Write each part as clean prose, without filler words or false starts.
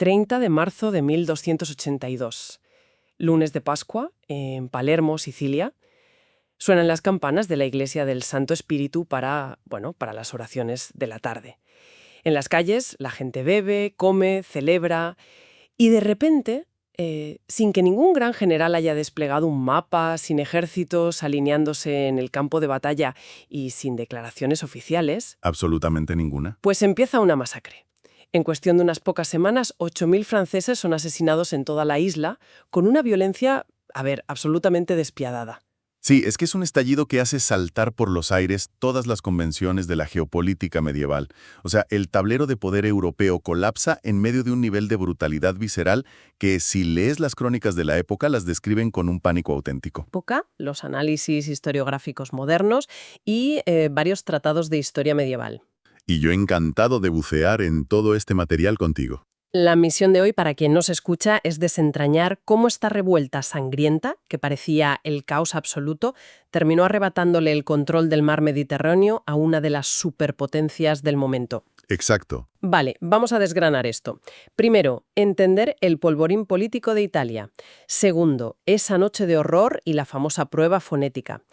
30 de marzo de 1282, lunes de Pascua, en Palermo, Sicilia. Suenan las campanas de la iglesia del Santo Espíritu para las oraciones de la tarde. En las calles la gente bebe, come, celebra y de repente, sin que ningún gran general haya desplegado un mapa, sin ejércitos alineándose en el campo de batalla y sin declaraciones oficiales, Absolutamente ninguna. pues empieza una masacre. En cuestión de unas pocas semanas, 8.000 franceses son asesinados en toda la isla con una violencia, absolutamente despiadada. Sí, es que es un estallido que hace saltar por los aires todas las convenciones de la geopolítica medieval. O sea, el tablero de poder europeo colapsa en medio de un nivel de brutalidad visceral que, si lees las crónicas de la época, las describen con un pánico auténtico. Los análisis historiográficos modernos y varios tratados de historia medieval. Y yo encantado de bucear en todo este material contigo. La misión de hoy, para quien nos escucha, es desentrañar cómo esta revuelta sangrienta, que parecía el caos absoluto, terminó arrebatándole el control del mar Mediterráneo a una de las superpotencias del momento. Exacto. Vale, vamos a desgranar esto. Primero, entender el polvorín político de Italia. Segundo, esa noche de horror y la famosa prueba fonética.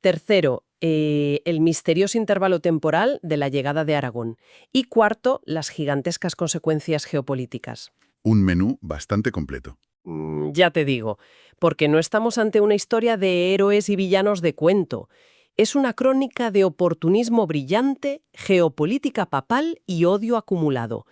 Tercero, el misterioso intervalo temporal de la llegada de Aragón. Y cuarto, las gigantescas consecuencias geopolíticas. Un menú bastante completo. Ya te digo, porque no estamos ante una historia de héroes y villanos de cuento. Es una crónica de oportunismo brillante, geopolítica papal y odio acumulado,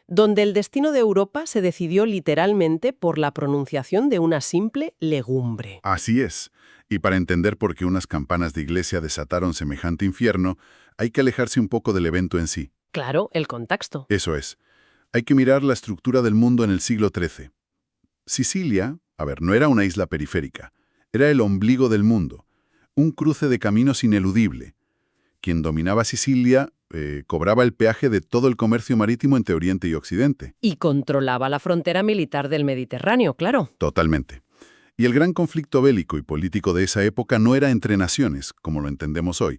donde el destino de Europa se decidió literalmente por la pronunciación de una simple legumbre. Así es. Y para entender por qué unas campanas de iglesia desataron semejante infierno, hay que alejarse un poco del evento en sí. Claro, el contexto. Eso es. Hay que mirar la estructura del mundo en el siglo XIII. Sicilia, no era una isla periférica, era el ombligo del mundo, un cruce de caminos ineludible. Quien dominaba Sicilia cobraba el peaje de todo el comercio marítimo entre Oriente y Occidente. Y controlaba la frontera militar del Mediterráneo, claro. Totalmente. Y el gran conflicto bélico y político de esa época no era entre naciones, como lo entendemos hoy,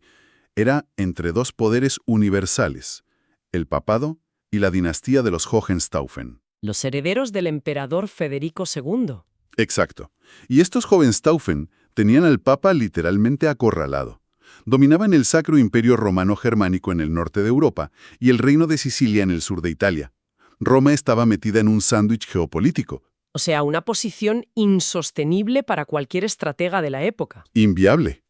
era entre dos poderes universales, el papado y la dinastía de los Hohenstaufen. Los herederos del emperador Federico II. Exacto. Y estos Hohenstaufen tenían al papa literalmente acorralado. Dominaban el Sacro Imperio Romano Germánico en el norte de Europa y el Reino de Sicilia en el sur de Italia. Roma estaba metida en un sándwich geopolítico. O sea, una posición insostenible para cualquier estratega de la época. Inviable.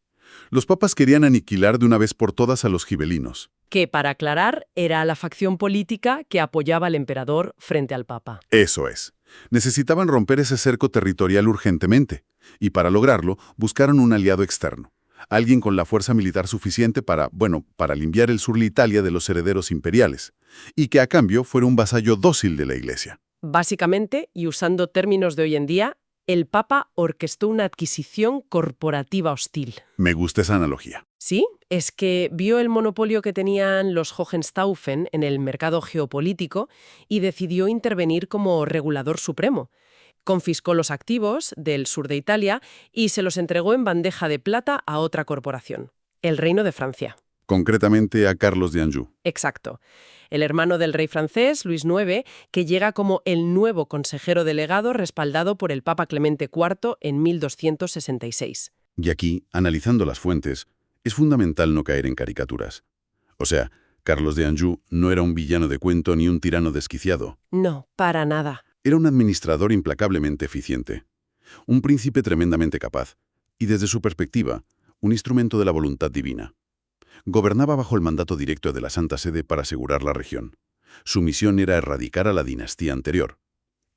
Los papas querían aniquilar de una vez por todas a los gibelinos. Que, para aclarar, era la facción política que apoyaba al emperador frente al papa. Eso es. Necesitaban romper ese cerco territorial urgentemente. Y para lograrlo, buscaron un aliado externo. Alguien con la fuerza militar suficiente para limpiar el sur de Italia de los herederos imperiales. Y que a cambio fuera un vasallo dócil de la Iglesia. Básicamente, y usando términos de hoy en día, el Papa orquestó una adquisición corporativa hostil. Me gusta esa analogía. Sí, es que vio el monopolio que tenían los Hohenstaufen en el mercado geopolítico y decidió intervenir como regulador supremo. Confiscó los activos del sur de Italia y se los entregó en bandeja de plata a otra corporación, el Reino de Francia. Concretamente a Carlos de Anjou. Exacto. El hermano del rey francés, Luis IX, que llega como el nuevo consejero delegado respaldado por el Papa Clemente IV en 1266. Y aquí, analizando las fuentes, es fundamental no caer en caricaturas. O sea, Carlos de Anjou no era un villano de cuento ni un tirano desquiciado. No, para nada. Era un administrador implacablemente eficiente, un príncipe tremendamente capaz, y desde su perspectiva, un instrumento de la voluntad divina. Gobernaba bajo el mandato directo de la Santa Sede para asegurar la región. Su misión era erradicar a la dinastía anterior,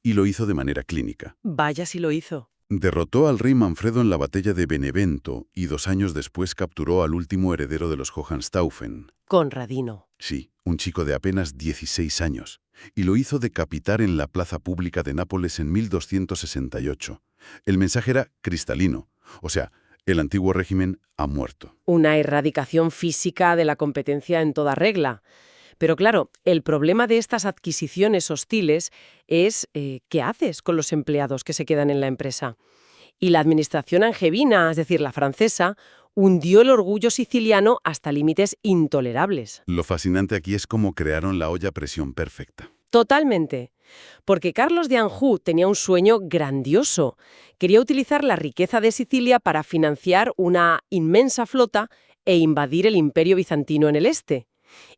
y lo hizo de manera clínica. Vaya si lo hizo. Derrotó al rey Manfredo en la batalla de Benevento y 2 años después capturó al último heredero de los Hohenstaufen. Conradino. Sí, un chico de apenas 16 años, y lo hizo decapitar en la plaza pública de Nápoles en 1268. El mensaje era cristalino, o sea, el antiguo régimen ha muerto. Una erradicación física de la competencia en toda regla. Pero claro, el problema de estas adquisiciones hostiles es ¿qué haces con los empleados que se quedan en la empresa? Y la administración angevina, es decir, la francesa, hundió el orgullo siciliano hasta límites intolerables. Lo fascinante aquí es cómo crearon la olla a presión perfecta. Totalmente. Porque Carlos de Anjou tenía un sueño grandioso. Quería utilizar la riqueza de Sicilia para financiar una inmensa flota e invadir el Imperio bizantino en el este.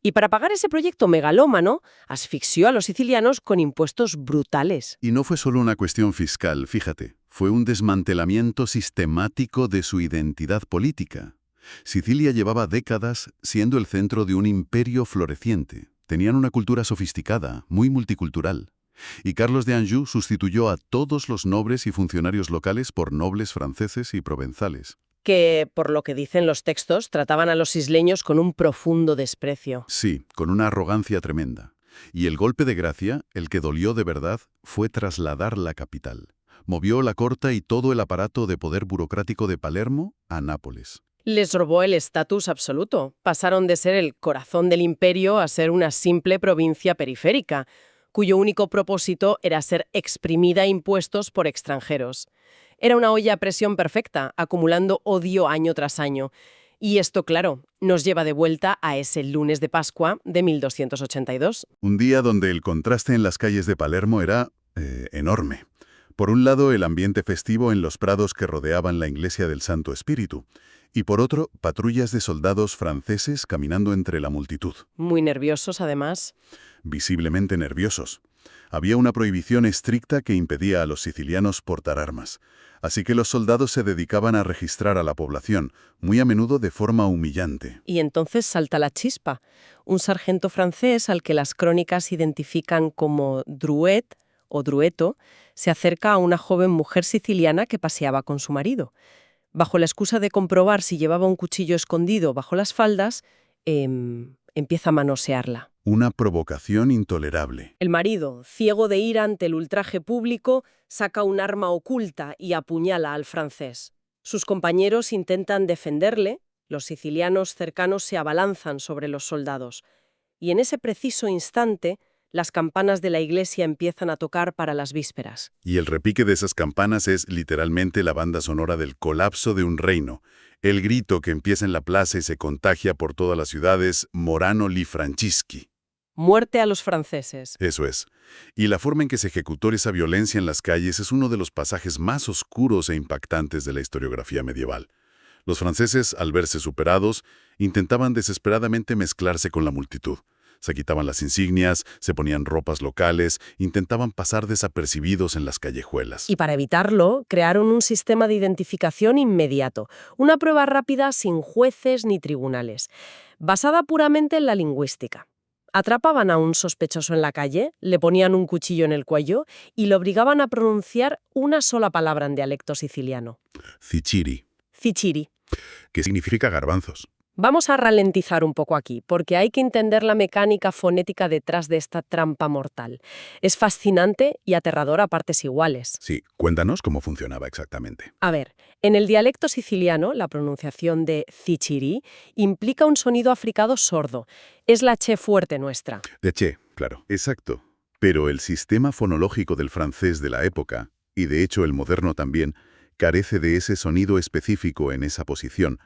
Y para pagar ese proyecto megalómano, asfixió a los sicilianos con impuestos brutales. Y no fue solo una cuestión fiscal, fíjate. Fue un desmantelamiento sistemático de su identidad política. Sicilia llevaba décadas siendo el centro de un imperio floreciente. Tenían una cultura sofisticada, muy multicultural. Y Carlos de Anjou sustituyó a todos los nobles y funcionarios locales por nobles franceses y provenzales. Que, por lo que dicen los textos, trataban a los isleños con un profundo desprecio. Sí, con una arrogancia tremenda. Y el golpe de gracia, el que dolió de verdad, fue trasladar la capital. Movió la corte y todo el aparato de poder burocrático de Palermo a Nápoles. Les robó el estatus absoluto. Pasaron de ser el corazón del imperio a ser una simple provincia periférica, cuyo único propósito era ser exprimida a impuestos por extranjeros. Era una olla a presión perfecta, acumulando odio año tras año. Y esto, claro, nos lleva de vuelta a ese lunes de Pascua de 1282. Un día donde el contraste en las calles de Palermo era enorme. Por un lado, el ambiente festivo en los prados que rodeaban la iglesia del Santo Espíritu, y por otro, patrullas de soldados franceses caminando entre la multitud. Muy nerviosos, además. Visiblemente nerviosos. Había una prohibición estricta que impedía a los sicilianos portar armas, así que los soldados se dedicaban a registrar a la población, muy a menudo de forma humillante. Y entonces salta la chispa. Un sargento francés, al que las crónicas identifican como Drouet o Drueto, se acerca a una joven mujer siciliana que paseaba con su marido. Bajo la excusa de comprobar si llevaba un cuchillo escondido bajo las faldas, empieza a manosearla. Una provocación intolerable. El marido, ciego de ira ante el ultraje público, saca un arma oculta y apuñala al francés. Sus compañeros intentan defenderle, los sicilianos cercanos se abalanzan sobre los soldados. Y en ese preciso instante, las campanas de la iglesia empiezan a tocar para las vísperas. Y el repique de esas campanas es literalmente la banda sonora del colapso de un reino. El grito que empieza en la plaza y se contagia por toda la ciudad es Morano li Francisci. Muerte a los franceses. Eso es. Y la forma en que se ejecutó esa violencia en las calles es uno de los pasajes más oscuros e impactantes de la historiografía medieval. Los franceses, al verse superados, intentaban desesperadamente mezclarse con la multitud. Se quitaban las insignias, se ponían ropas locales, intentaban pasar desapercibidos en las callejuelas. Y para evitarlo, crearon un sistema de identificación inmediato, una prueba rápida sin jueces ni tribunales, basada puramente en la lingüística. Atrapaban a un sospechoso en la calle, le ponían un cuchillo en el cuello y lo obligaban a pronunciar una sola palabra en dialecto siciliano. Ziciri, Ziciri. que significa garbanzos. Vamos a ralentizar un poco aquí, porque hay que entender la mecánica fonética detrás de esta trampa mortal. Es fascinante y aterradora a partes iguales. Sí, cuéntanos cómo funcionaba exactamente. A ver, en el dialecto siciliano, la pronunciación de Ziciri implica un sonido africado sordo. Es la che fuerte nuestra. De che, claro. Exacto. Pero el sistema fonológico del francés de la época, y de hecho el moderno también, carece de ese sonido específico en esa posición.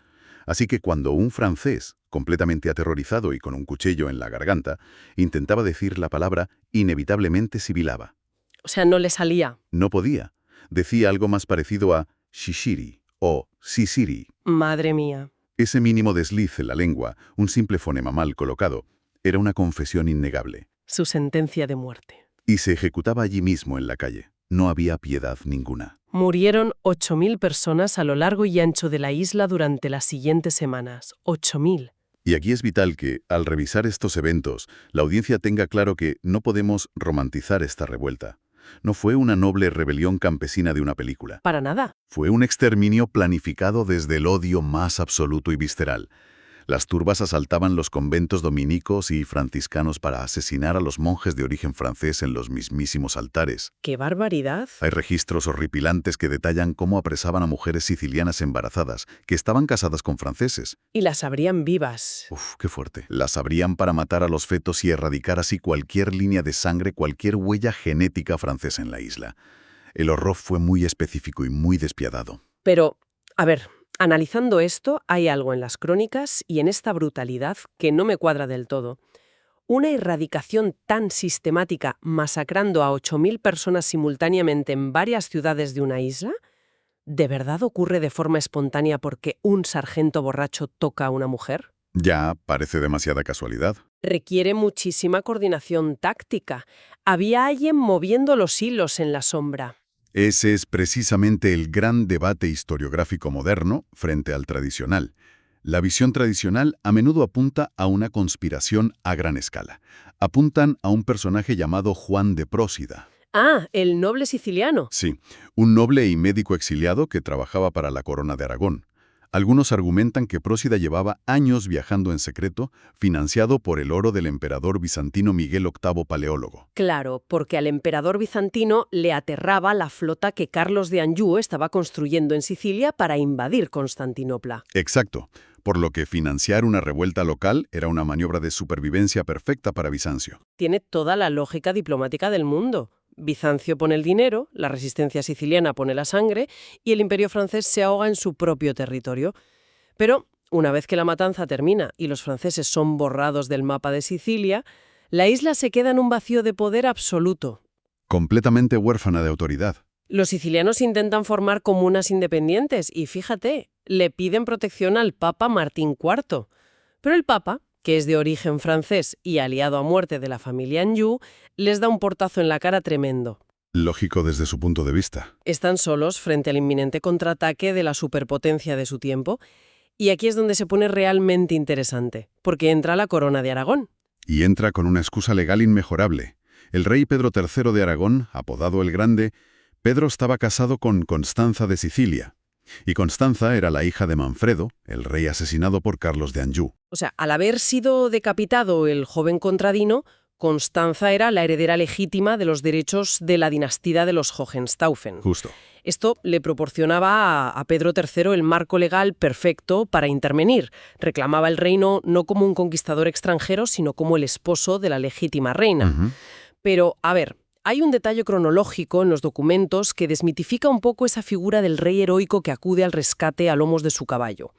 Así que cuando un francés, completamente aterrorizado y con un cuchillo en la garganta, intentaba decir la palabra, inevitablemente sibilaba. O sea, no le salía. No podía. Decía algo más parecido a shishiri o sisiri. Madre mía. Ese mínimo desliz en la lengua, un simple fonema mal colocado, era una confesión innegable. Su sentencia de muerte. Y se ejecutaba allí mismo en la calle. No había piedad ninguna. Murieron 8.000 personas a lo largo y ancho de la isla durante las siguientes semanas. 8.000. Y aquí es vital que, al revisar estos eventos, la audiencia tenga claro que no podemos romantizar esta revuelta. No fue una noble rebelión campesina de una película. Para nada. Fue un exterminio planificado desde el odio más absoluto y visceral. Las turbas asaltaban los conventos dominicos y franciscanos para asesinar a los monjes de origen francés en los mismísimos altares. ¡Qué barbaridad! Hay registros horripilantes que detallan cómo apresaban a mujeres sicilianas embarazadas que estaban casadas con franceses. Y las abrían vivas. Uf, qué fuerte. Las abrían para matar a los fetos y erradicar así cualquier línea de sangre, cualquier huella genética francesa en la isla. El horror fue muy específico y muy despiadado. Pero, a ver, analizando esto, hay algo en las crónicas y en esta brutalidad que no me cuadra del todo. una erradicación tan sistemática, masacrando a 8.000 personas simultáneamente en varias ciudades de una isla, ¿de verdad ocurre de forma espontánea porque un sargento borracho toca a una mujer? Ya parece demasiada casualidad. Requiere muchísima coordinación táctica. Había alguien moviendo los hilos en la sombra. Ese es precisamente el gran debate historiográfico moderno frente al tradicional. La visión tradicional a menudo apunta a una conspiración a gran escala. Apuntan a un personaje llamado Juan de Prósida. Ah, el noble siciliano. Sí, un noble y médico exiliado que trabajaba para la corona de Aragón. Algunos argumentan que Prósida llevaba años viajando en secreto, financiado por el oro del emperador bizantino Miguel VIII Paleólogo. Claro, porque al emperador bizantino le aterraba la flota que Carlos de Anjou estaba construyendo en Sicilia para invadir Constantinopla. Exacto, por lo que financiar una revuelta local era una maniobra de supervivencia perfecta para Bizancio. Tiene toda la lógica diplomática del mundo. Bizancio pone el dinero, la resistencia siciliana pone la sangre y el imperio francés se ahoga en su propio territorio. Pero, una vez que la matanza termina y los franceses son borrados del mapa de Sicilia, la isla se queda en un vacío de poder absoluto. Completamente huérfana de autoridad. Los sicilianos intentan formar comunas independientes y, fíjate, le piden protección al Papa Martín IV. Pero el Papa, que es de origen francés y aliado a muerte de la familia Anjou, les da un portazo en la cara tremendo. Lógico desde su punto de vista. Están solos frente al inminente contraataque de la superpotencia de su tiempo, y aquí es donde se pone realmente interesante, porque entra la corona de Aragón. Y entra con una excusa legal inmejorable. El rey Pedro III de Aragón, apodado el Grande, Pedro estaba casado con Constanza de Sicilia. Y Constanza era la hija de Manfredo, el rey asesinado por Carlos de Anjou. O sea, al haber sido decapitado el joven Contradino, Constanza era la heredera legítima de los derechos de la dinastía de los Hohenstaufen. Justo. Esto le proporcionaba a Pedro III el marco legal perfecto para intervenir. Reclamaba el reino no como un conquistador extranjero, sino como el esposo de la legítima reina. Pero, a ver, hay un detalle cronológico en los documentos que desmitifica un poco esa figura del rey heroico que acude al rescate a lomos de su caballo.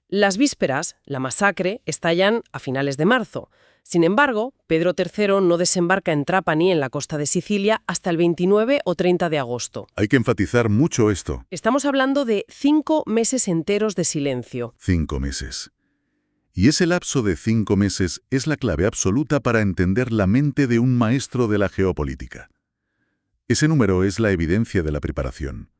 Las vísperas, la masacre, estallan a finales de marzo. Sin embargo, Pedro III no desembarca en Trapani, en la costa de Sicilia, hasta el 29 o 30 de agosto. Hay que enfatizar mucho esto. Estamos hablando de 5 meses enteros de silencio. 5 meses. Y ese lapso de 5 meses es la clave absoluta para entender la mente de un maestro de la geopolítica. Ese número es la evidencia de la preparación.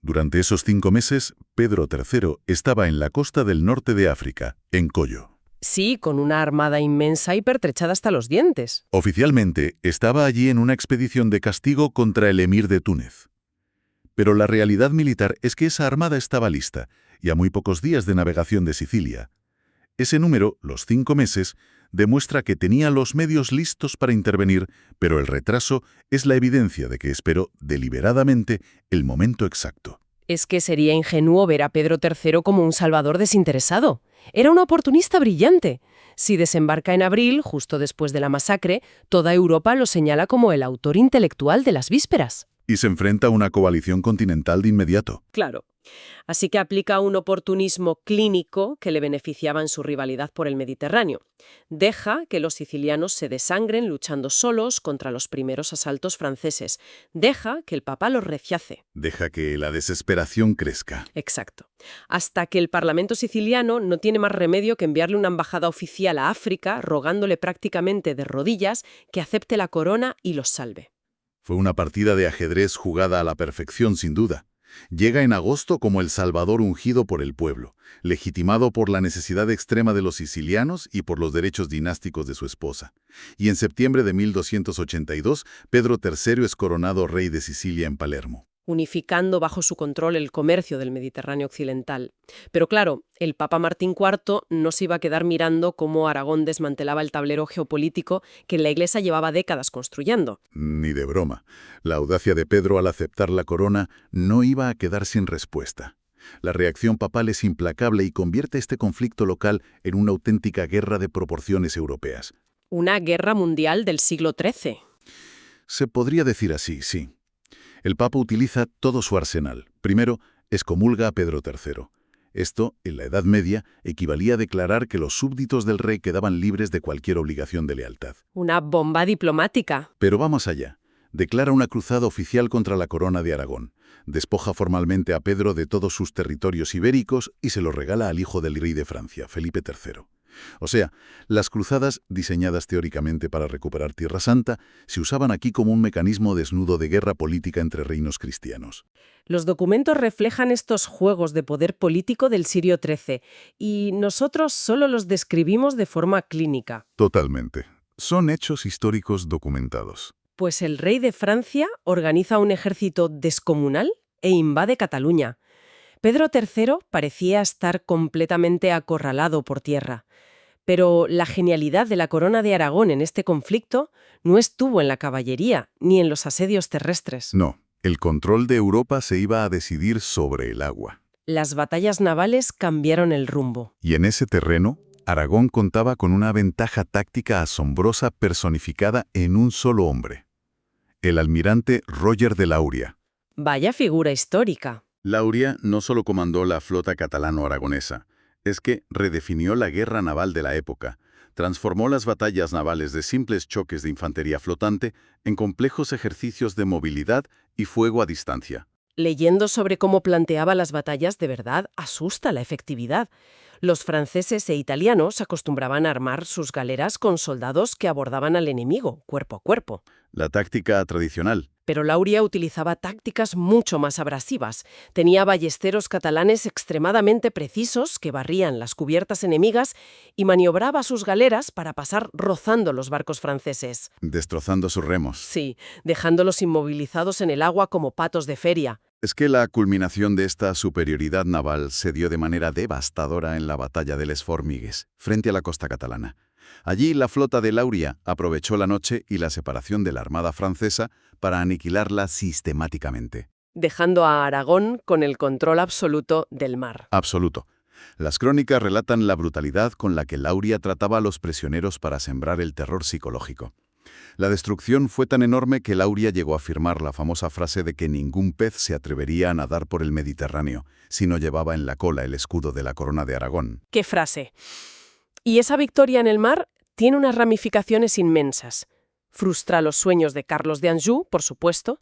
Durante esos 5 meses, Pedro III estaba en la costa del norte de África, en Coyo. Sí, con una armada inmensa y pertrechada hasta los dientes. Oficialmente, estaba allí en una expedición de castigo contra el emir de Túnez. Pero la realidad militar es que esa armada estaba lista, y a muy pocos días de navegación de Sicilia. Ese número, los 5 meses, demuestra que tenía los medios listos para intervenir, pero el retraso es la evidencia de que esperó deliberadamente el momento exacto. Es que sería ingenuo ver a Pedro III como un salvador desinteresado. Era un oportunista brillante. Si desembarca en abril, justo después de la masacre, toda Europa lo señala como el autor intelectual de las vísperas. Y se enfrenta a una coalición continental de inmediato. Claro. Así que aplica un oportunismo clínico que le beneficiaba en su rivalidad por el Mediterráneo. Deja que los sicilianos se desangren luchando solos contra los primeros asaltos franceses. Deja que el Papa los rechace. Deja que la desesperación crezca. Exacto. Hasta que el Parlamento siciliano no tiene más remedio que enviarle una embajada oficial a África, rogándole prácticamente de rodillas que acepte la corona y los salve. Fue una partida de ajedrez jugada a la perfección, sin duda. Llega en agosto como el salvador ungido por el pueblo, legitimado por la necesidad extrema de los sicilianos y por los derechos dinásticos de su esposa. Y en septiembre de 1282, Pedro III es coronado rey de Sicilia en Palermo, unificando bajo su control el comercio del Mediterráneo occidental. Pero claro, el Papa Martín IV no se iba a quedar mirando cómo Aragón desmantelaba el tablero geopolítico que la Iglesia llevaba décadas construyendo. Ni de broma. La audacia de Pedro al aceptar la corona no iba a quedar sin respuesta. La reacción papal es implacable y convierte este conflicto local en una auténtica guerra de proporciones europeas. Una guerra mundial del siglo XIII. Se podría decir así, sí. El Papa utiliza todo su arsenal. Primero, excomulga a Pedro III. Esto, en la Edad Media, equivalía a declarar que los súbditos del rey quedaban libres de cualquier obligación de lealtad. Una bomba diplomática. Pero va más allá. Declara una cruzada oficial contra la corona de Aragón. Despoja formalmente a Pedro de todos sus territorios ibéricos y se los regala al hijo del rey de Francia, Felipe III. O sea, las cruzadas, diseñadas teóricamente para recuperar Tierra Santa, se usaban aquí como un mecanismo desnudo de guerra política entre reinos cristianos. Los documentos reflejan estos juegos de poder político del siglo XIII y nosotros solo los describimos de forma clínica. Totalmente. Son hechos históricos documentados. Pues el rey de Francia organiza un ejército descomunal e invade Cataluña. Pedro III parecía estar completamente acorralado por tierra. Pero la genialidad de la corona de Aragón en este conflicto no estuvo en la caballería ni en los asedios terrestres. No, el control de Europa se iba a decidir sobre el agua. Las batallas navales cambiaron el rumbo. Y en ese terreno, Aragón contaba con una ventaja táctica asombrosa personificada en un solo hombre. El almirante Roger de Lauria. Vaya figura histórica. Lauria no solo comandó la flota catalano-aragonesa, es que redefinió la guerra naval de la época, transformó las batallas navales de simples choques de infantería flotante en complejos ejercicios de movilidad y fuego a distancia. Leyendo sobre cómo planteaba las batallas, de verdad asusta la efectividad. Los franceses e italianos acostumbraban a armar sus galeras con soldados que abordaban al enemigo, cuerpo a cuerpo. La táctica tradicional. Pero Lauria utilizaba tácticas mucho más abrasivas. Tenía ballesteros catalanes extremadamente precisos que barrían las cubiertas enemigas y maniobraba sus galeras para pasar rozando los barcos franceses. Destrozando sus remos. Sí, dejándolos inmovilizados en el agua como patos de feria. Es que la culminación de esta superioridad naval se dio de manera devastadora en la batalla de Les Formigues, frente a la costa catalana. Allí la flota de Lauria aprovechó la noche y la separación de la armada francesa para aniquilarla sistemáticamente. Dejando a Aragón con el control absoluto del mar. Absoluto. Las crónicas relatan la brutalidad con la que Lauria trataba a los prisioneros para sembrar el terror psicológico. La destrucción fue tan enorme que Lauria llegó a afirmar la famosa frase de que ningún pez se atrevería a nadar por el Mediterráneo si no llevaba en la cola el escudo de la corona de Aragón. ¡Qué frase! Y esa victoria en el mar tiene unas ramificaciones inmensas. Frustra los sueños de Carlos de Anjou, por supuesto,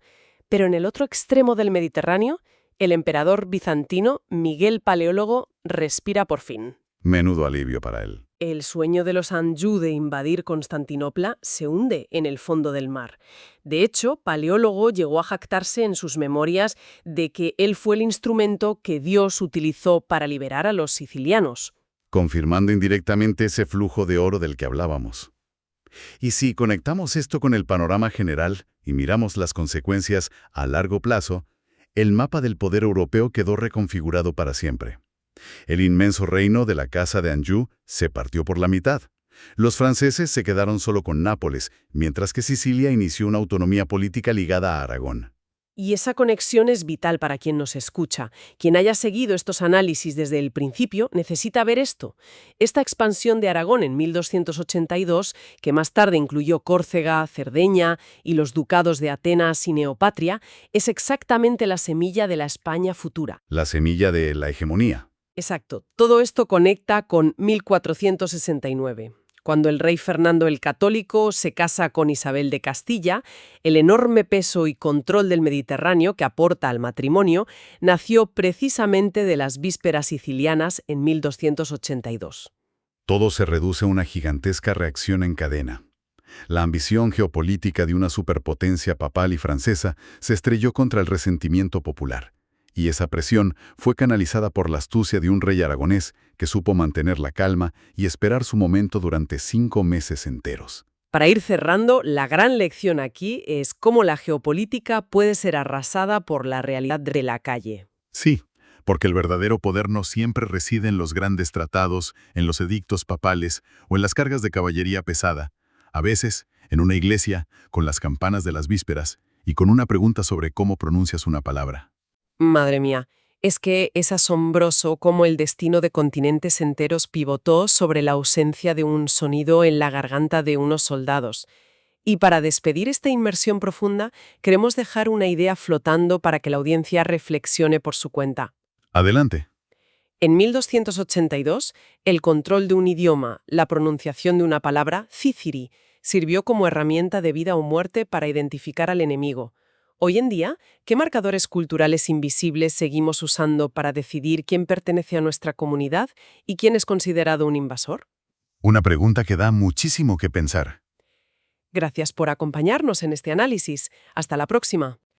pero en el otro extremo del Mediterráneo, el emperador bizantino Miguel Paleólogo respira por fin. Menudo alivio para él. El sueño de los Anjou de invadir Constantinopla se hunde en el fondo del mar. De hecho, Paleólogo llegó a jactarse en sus memorias de que él fue el instrumento que Dios utilizó para liberar a los sicilianos. Confirmando indirectamente ese flujo de oro del que hablábamos. Y si conectamos esto con el panorama general y miramos las consecuencias a largo plazo, el mapa del poder europeo quedó reconfigurado para siempre. El inmenso reino de la Casa de Anjou se partió por la mitad. Los franceses se quedaron solo con Nápoles, mientras que Sicilia inició una autonomía política ligada a Aragón. Y esa conexión es vital para quien nos escucha. Quien haya seguido estos análisis desde el principio necesita ver esto. Esta expansión de Aragón en 1282, que más tarde incluyó Córcega, Cerdeña y los ducados de Atenas y Neopatria, es exactamente la semilla de la España futura. La semilla de la hegemonía. Exacto. Todo esto conecta con 1469. Cuando el rey Fernando el Católico se casa con Isabel de Castilla, el enorme peso y control del Mediterráneo que aporta al matrimonio nació precisamente de las vísperas sicilianas en 1282. Todo se reduce a una gigantesca reacción en cadena. La ambición geopolítica de una superpotencia papal y francesa se estrelló contra el resentimiento popular. Y esa presión fue canalizada por la astucia de un rey aragonés que supo mantener la calma y esperar su momento durante 5 meses enteros. Para ir cerrando, la gran lección aquí es cómo la geopolítica puede ser arrasada por la realidad de la calle. Sí, porque el verdadero poder no siempre reside en los grandes tratados, en los edictos papales o en las cargas de caballería pesada. A veces, en una iglesia, con las campanas de las vísperas y con una pregunta sobre cómo pronuncias una palabra. Madre mía, es que es asombroso cómo el destino de continentes enteros pivotó sobre la ausencia de un sonido en la garganta de unos soldados. Y para despedir esta inmersión profunda, queremos dejar una idea flotando para que la audiencia reflexione por su cuenta. Adelante. En 1282, el control de un idioma, la pronunciación de una palabra, cíciri, sirvió como herramienta de vida o muerte para identificar al enemigo. Hoy en día, ¿qué marcadores culturales invisibles seguimos usando para decidir quién pertenece a nuestra comunidad y quién es considerado un invasor? Una pregunta que da muchísimo que pensar. Gracias por acompañarnos en este análisis. Hasta la próxima.